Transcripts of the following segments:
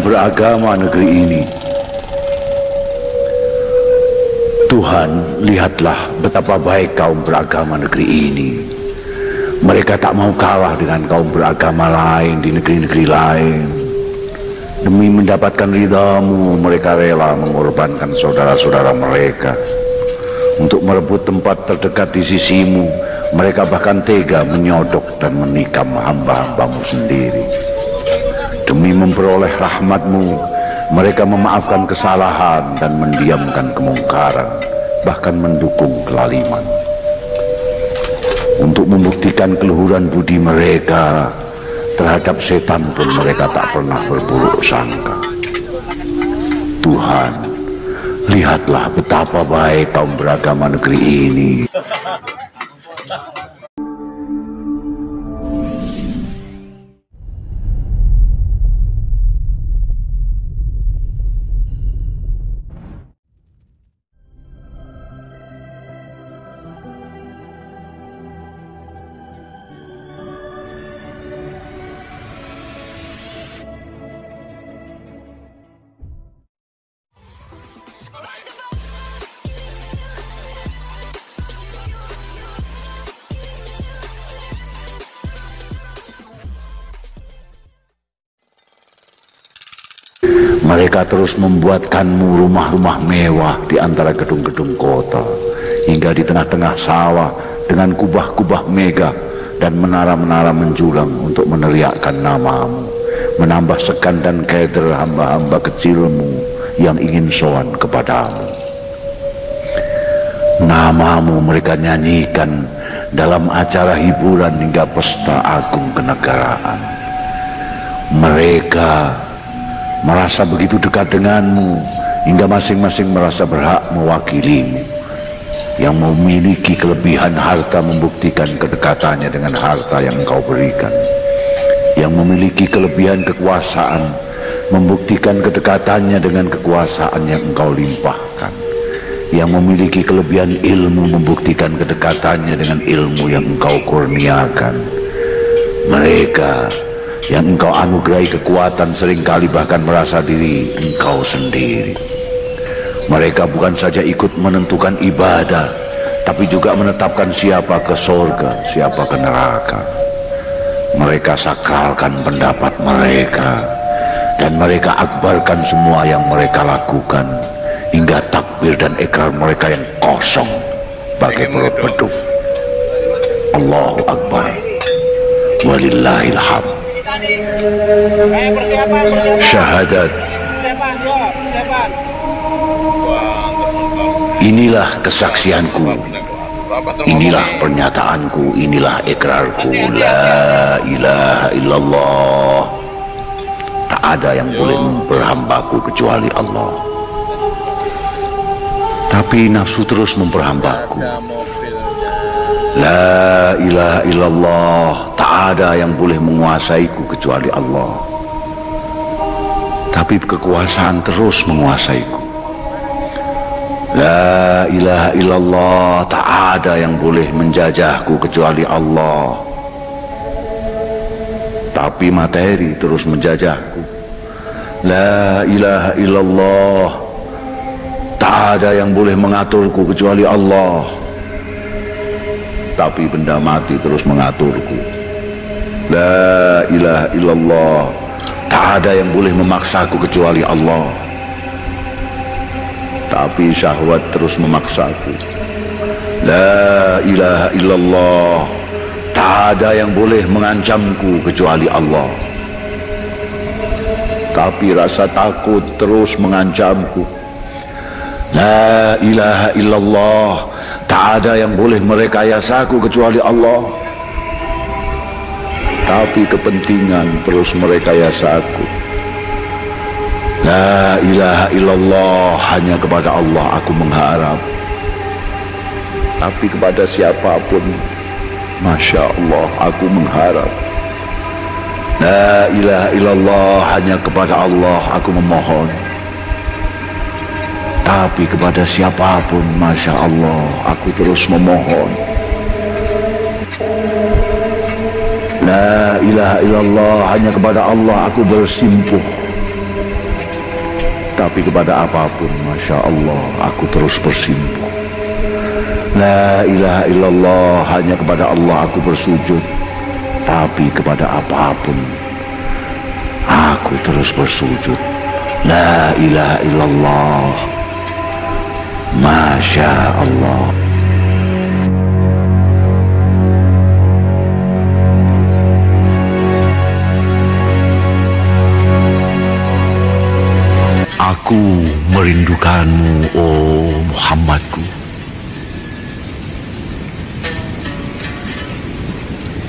kaum beragama negeri ini. Tuhan, lihatlah betapa baik kaum beragama negeri ini. Mereka tak mau kalah dengan kaum beragama lain di negeri-negeri lain. Demi mendapatkan ridhamu, mereka rela mengorbankan saudara-saudara mereka. Untuk merebut tempat terdekat di sisimu, mereka bahkan tega menyodok dan menikam hamba-hambamu sendiri. Demi memperoleh rahmatmu, mereka memaafkan kesalahan dan mendiamkan kemungkaran, bahkan mendukung kelaliman. Untuk membuktikan keluhuran budi mereka, terhadap setan pun mereka tak pernah berburuk sangka. Tuhan, lihatlah betapa baik kaum beragama negeri ini. Mereka terus membuatkanmu rumah-rumah mewah di antara gedung-gedung kota, hingga di tengah-tengah sawah dengan kubah-kubah megah dan menara-menara menjulang untuk meneriakkan namamu, menambah segan dan keder hamba-hamba kecilmu yang ingin sowan kepadamu. Namamu mereka nyanyikan dalam acara hiburan hingga pesta agung kenegaraan. Mereka merasa begitu dekat denganmu hingga masing-masing merasa berhak mewakilimu. Yang memiliki kelebihan harta membuktikan kedekatannya dengan harta yang engkau berikan. Yang memiliki kelebihan kekuasaan membuktikan kedekatannya dengan kekuasaan yang engkau limpahkan. Yang memiliki kelebihan ilmu membuktikan kedekatannya dengan ilmu yang engkau kurniakan. Mereka yang engkau anugerahi kekuatan seringkali bahkan merasa diri engkau sendiri. Mereka bukan saja ikut menentukan ibadah, tapi juga menetapkan siapa ke surga, siapa ke neraka. Mereka sakralkan pendapat mereka, dan mereka akbarkan semua yang mereka lakukan, hingga takbir dan ikrar mereka yang kosong bagai perut beduk. Allahu Akbar, walillahil hamd. Syahadat. Inilah kesaksianku, inilah pernyataanku, inilah ikrarku. La ilaha illallah. Tak ada yang boleh memperhambaku kecuali Allah. Tapi nafsu terus memperhambaku. La ilaha illallah. Tak ada yang boleh menguasaiku kecuali Allah. Tapi kekuasaan terus menguasaiku. La ilaha illallah. Tak ada yang boleh menjajahku kecuali Allah. Tapi materi terus menjajahku. La ilaha illallah. Tak ada yang boleh mengaturku kecuali Allah. Tapi benda mati terus mengaturku. La ilaha illallah. Tak ada yang boleh memaksaku kecuali Allah. Tapi syahwat terus memaksaku. La ilaha illallah. Tak ada yang boleh mengancamku kecuali Allah. Tapi rasa takut terus mengancamku. La ilaha illallah. Tak ada yang boleh merekayasaku kecuali Allah. Tapi kepentingan terus merekayasaku. La ilaha illallah. Hanya kepada Allah aku mengharap. Tapi kepada siapapun, Masya Allah, aku mengharap. La ilaha illallah. Hanya kepada Allah aku memohon. Tapi kepada siapapun, Masya Allah, aku terus memohon. La ilaha illallah. Hanya kepada Allah aku bersimpuh. tapi kepada apapun, Masya Allah, aku terus bersimpuh. La ilaha illallah, hanya kepada Allah aku bersujud, tapi kepada apapun aku terus bersujud. La ilaha illallah, Masya Allah. Aku merindukanmu, oh Muhammadku.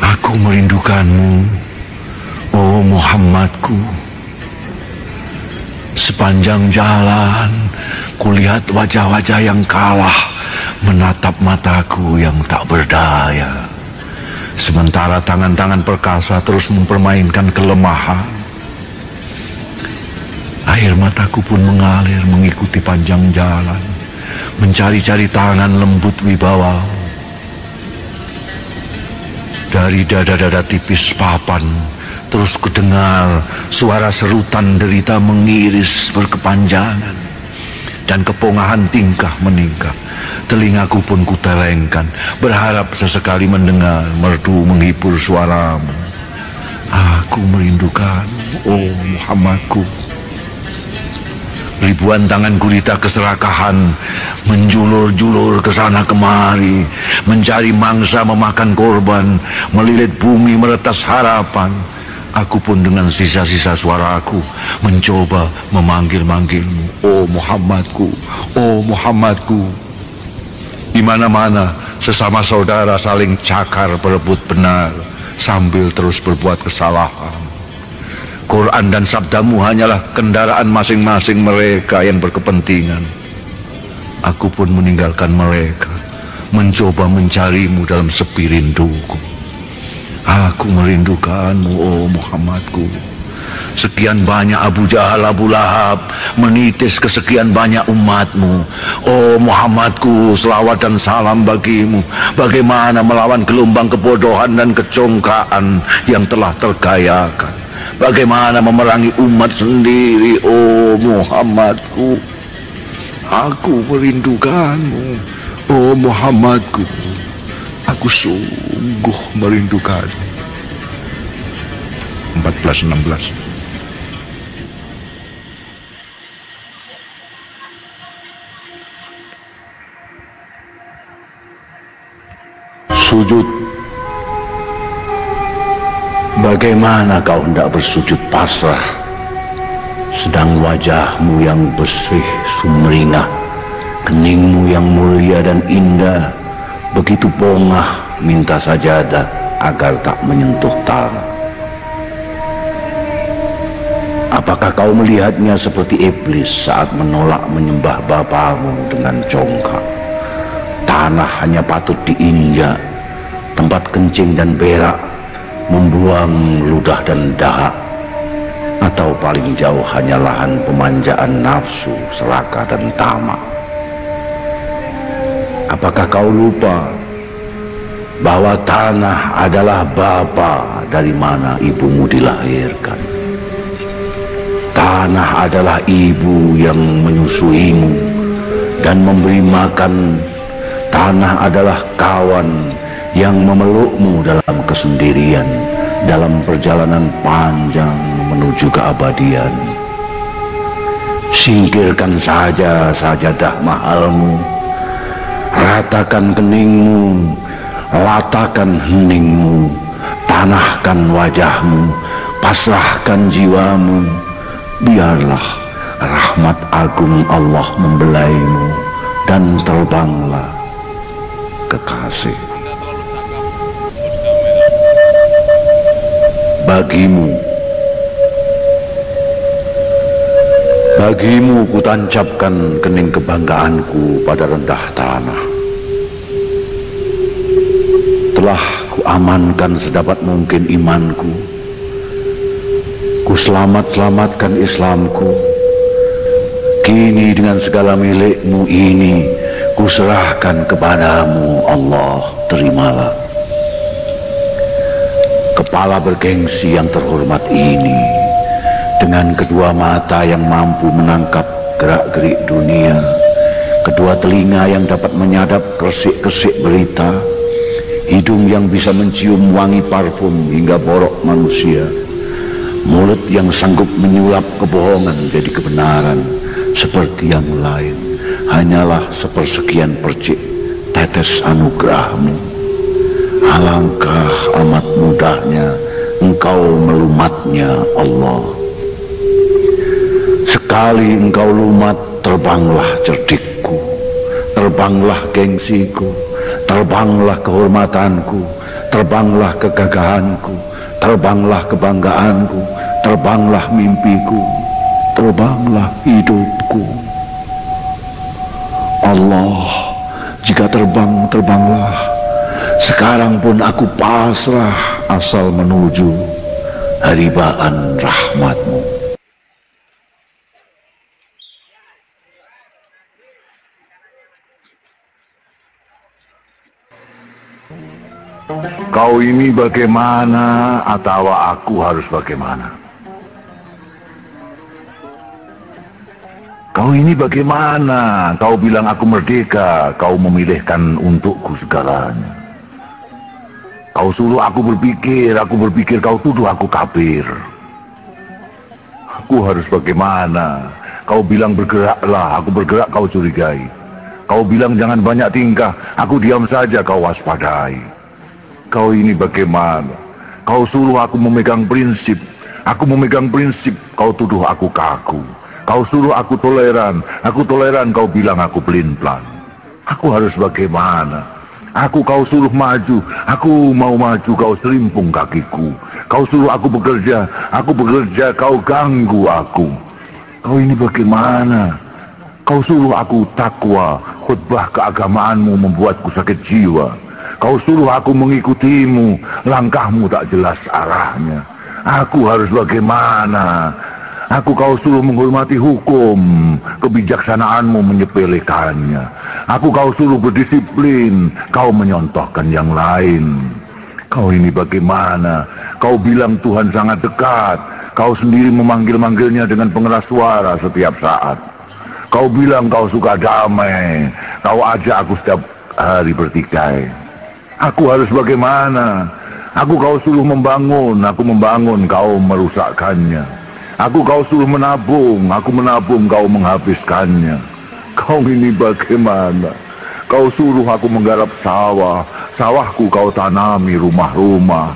Aku merindukanmu, oh Muhammadku. Sepanjang jalan kulihat wajah-wajah yang kalah menatap mataku yang tak berdaya. Sementara tangan-tangan perkasa terus mempermainkan kelemahan. Air mataku pun mengalir mengikuti panjang jalan, mencari-cari tangan lembut wibawa. Dari dada-dada tipis papan terus kudengar suara serutan derita mengiris berkepanjangan, dan kepongahan tingkah meningkah. Telingaku pun kutelengkan, berharap sesekali mendengar merdu menghibur suaramu. Aku merindukanmu, oh Muhammadku. Ribuan tangan gurita keserakahan menjulur-julur ke sana kemari, mencari mangsa memakan korban, melilit bumi meretas harapan. Aku pun dengan sisa-sisa suaraku mencoba memanggil-manggilmu, oh Muhammadku, oh Muhammadku. Di mana-mana sesama saudara saling cakar berebut benar sambil terus berbuat kesalahan. Quran dan sabdamu hanyalah kendaraan masing-masing mereka yang berkepentingan. Aku pun meninggalkan mereka, mencoba mencarimu dalam sepi rinduku. Aku merindukanmu, oh Muhammadku. Sekian banyak Abu Jahal, Abu Lahab menitis kesekian banyak umatmu. Oh Muhammadku, selawat dan salam bagimu. Bagaimana melawan gelombang kebodohan dan kecongkaan yang telah tergayakan. Bagaimana memerangi umat sendiri, oh Muhammadku. Aku merindukanmu, oh Muhammadku. Aku sungguh merindukanmu. 14:16. Sujud. Bagaimana kau hendak bersujud pasrah, sedang wajahmu yang bersih sumringah, keningmu yang mulia dan indah, begitu bongah minta sajadah agar tak menyentuh tanah. Apakah kau melihatnya seperti iblis saat menolak menyembah bapamu dengan congkak? Tanah hanya patut diinjak, tempat kencing dan berak, membuang ludah dan dahak, atau paling jauh hanya lahan pemanjaan nafsu, serakah dan tamak. Apakah kau lupa bahwa tanah adalah bapa dari mana ibumu dilahirkan? Tanah adalah ibu yang menyusuimu dan memberi makan. Tanah adalah kawan yang memelukmu dalam kesendirian, dalam perjalanan panjang menuju keabadian. Singkirkan saja sajadah mahalmu, ratakan keningmu, latakan heningmu, tanahkan wajahmu, pasrahkan jiwamu. Biarlah rahmat agung Allah membelaimu, dan terbanglah kekasih. Bagimu kutancapkan kening kebanggaanku pada rendah tanah. Telah kuamankan sedapat mungkin imanku, ku selamatkan Islamku. Kini dengan segala milikmu ini ku serahkan kepadamu, Allah, terimalah. Kepala bergengsi yang terhormat ini, dengan kedua mata yang mampu menangkap gerak-gerik dunia, kedua telinga yang dapat menyadap kersik-kersik berita, hidung yang bisa mencium wangi parfum hingga borok manusia, mulut yang sanggup menyulap kebohongan jadi kebenaran seperti yang lain, hanyalah sepersekian percik tetes anugerahmu. Alangkah amat mudahnya engkau melumatnya Allah. Sekali engkau lumat, terbanglah cerdikku, terbanglah gengsiku, terbanglah kehormatanku, terbanglah kegagahanku, terbanglah kebanggaanku, terbanglah mimpiku, terbanglah hidupku. Allah, jika terbang, terbanglah. Sekarang pun aku pasrah asal menuju haribaan rahmatmu. Kau ini bagaimana atau aku harus bagaimana? Kau ini bagaimana? Kau bilang aku merdeka, kau memilihkan untukku segalanya. Kau suruh aku berpikir kau tuduh aku kafir. Aku harus bagaimana? Kau bilang bergeraklah, aku bergerak kau curigai. Kau bilang jangan banyak tingkah, aku diam saja kau waspadai. Kau ini bagaimana? Kau suruh aku memegang prinsip, kau tuduh aku kaku. Kau suruh aku toleran, kau bilang aku pelin-pelan. Aku harus bagaimana? Kau suruh maju, aku mau maju, kau selimpung kakiku. Kau suruh aku bekerja, kau ganggu aku. Kau ini bagaimana? Kau suruh aku takwa, khutbah keagamaanmu membuatku sakit jiwa. Kau suruh aku mengikutimu, langkahmu tak jelas arahnya. Aku harus bagaimana? Kau suruh menghormati hukum, kebijaksanaanmu menyepelekannya. Kau suruh berdisiplin, kau menyontohkan yang lain. Kau ini bagaimana? Kau bilang Tuhan sangat dekat, kau sendiri memanggil-manggilnya dengan pengeras suara setiap saat. Kau bilang kau suka damai, kau ajak aku setiap hari bertikai. Aku harus bagaimana? Kau suruh membangun, kau merusakkannya. Kau suruh menabung, kau menghabiskannya. Kau ini bagaimana? Kau suruh aku menggarap sawah, sawahku kau tanami rumah-rumah.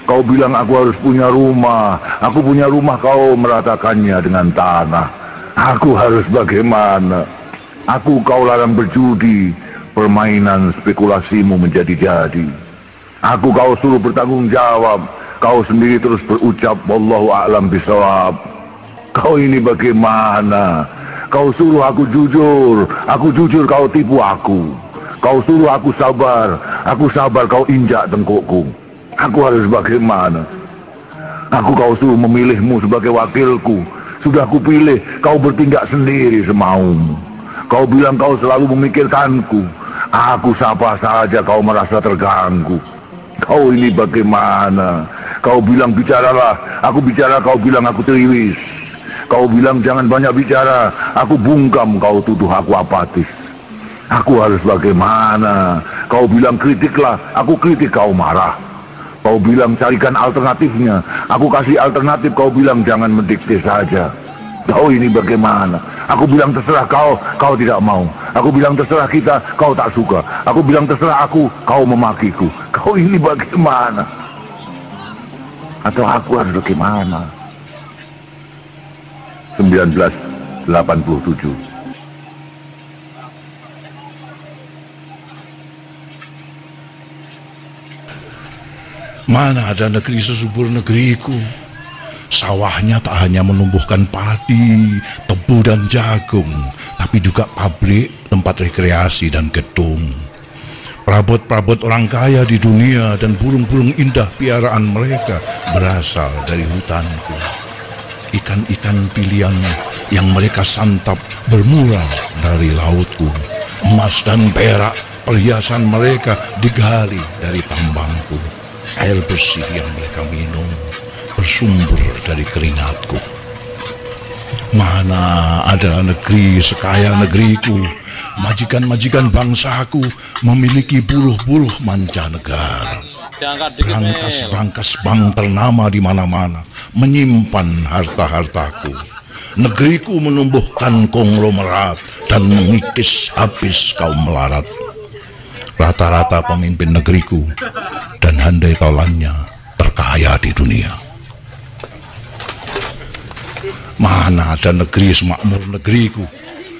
Kau bilang aku harus punya rumah, kau meratakannya dengan tanah. Aku harus bagaimana? Kau larang berjudi, permainan spekulasimu menjadi-jadi. Kau suruh bertanggung jawab, kau sendiri terus berucap wallahu a'lam bishawab. Kau ini bagaimana? Kau suruh aku jujur, kau tipu aku. Kau suruh aku sabar, kau injak tengkukku. Aku harus bagaimana? Kau suruh memilihmu sebagai wakilku. Sudah kupilih, kau bertindak sendiri semaumu. Kau bilang kau selalu memikirkanku. Aku sapa saja kau merasa terganggu. Kau ini bagaimana? Kau bilang bicaralah, aku bicara, kau bilang aku teriwis. Kau bilang jangan banyak bicara, aku bungkam, kau tuduh aku apatis. Aku harus bagaimana? Kau bilang kritiklah, aku kritik, kau marah. Kau bilang carikan alternatifnya, aku kasih alternatif, kau bilang jangan mendikte saja. Kau ini bagaimana? Aku bilang terserah kau, kau tidak mau. Aku bilang terserah kita, kau tak suka. Aku bilang terserah aku, kau memakiku. Kau ini bagaimana? Atau aku harus bagaimana? 1987. Mana ada negeri sesubur negeriku. Sawahnya tak hanya menumbuhkan padi, tebu dan jagung, tapi juga pabrik, tempat rekreasi dan gedung. Perabot-perabot orang kaya di dunia dan burung-burung indah piaraan mereka berasal dari hutanku. Ikan-ikan pilihan yang mereka santap bermula dari lautku. Emas dan perak perhiasan mereka digali dari tambangku. Air bersih yang mereka minum bersumber dari keringatku. Mana ada negeri sekaya negeriku, majikan-majikan bangsaku memiliki puluh-puluh mancanegara. Berangkas-berangkas bank ternama di mana-mana menyimpan harta-hartaku. Negeriku menumbuhkan konglomerat dan mengikis habis kaum melarat. Rata-rata pemimpin negeriku dan handai taulannya terkaya di dunia. Mana ada negeri semakmur negeriku,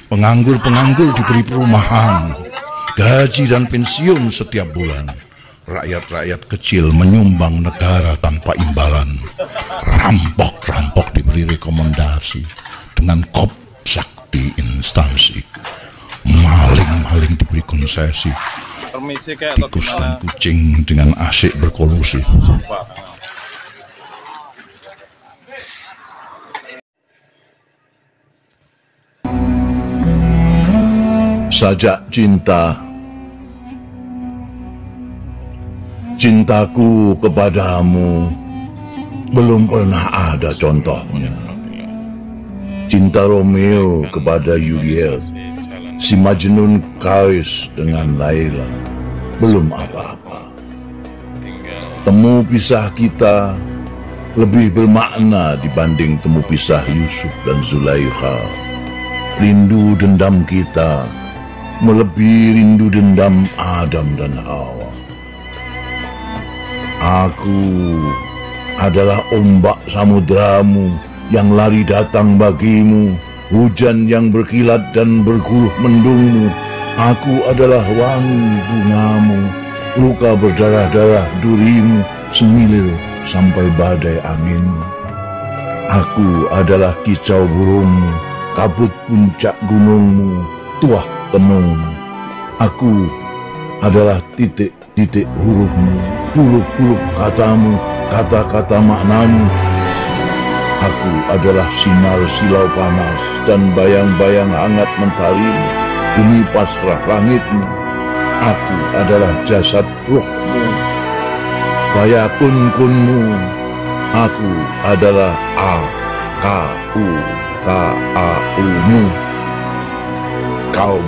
penganggur-penganggur diberi perumahan, gaji dan pensiun setiap bulan. Rakyat-rakyat kecil menyumbang negara tanpa imbalan. Rampok-rampok diberi rekomendasi dengan kop sakti instansi. Maling-maling diberi konsesi. Tikus dan kucing dengan asyik berkolusi. Sajak cinta, cintaku kepadamu belum pernah ada contohnya. Cinta Romeo kepada Juliet, si Majnun Kais dengan Laila, belum apa-apa. Temu pisah kita lebih bermakna dibanding temu pisah Yusuf dan Zulaikha. Rindu dendam kita melebihi rindu dendam Adam dan Hawa. Aku adalah ombak samudramu yang lari datang bagimu, hujan yang berkilat dan berguluh mendungmu. Aku adalah wangi bungamu, luka berdarah-darah durimu, semilir sampai badai anginmu. Aku adalah kicau burungmu, kabut puncak gunungmu, tuah tenungmu. Aku adalah titik-titik hurufmu, huruf-huruf katamu, kata-kata maknamu. Aku adalah sinar silau panas dan bayang-bayang hangat mentarimu, bumi pasrah langitmu. Aku adalah jasad ruhmu, fayakun-kunmu. Aku adalah A-K-U-K-A-U-mu. Kaum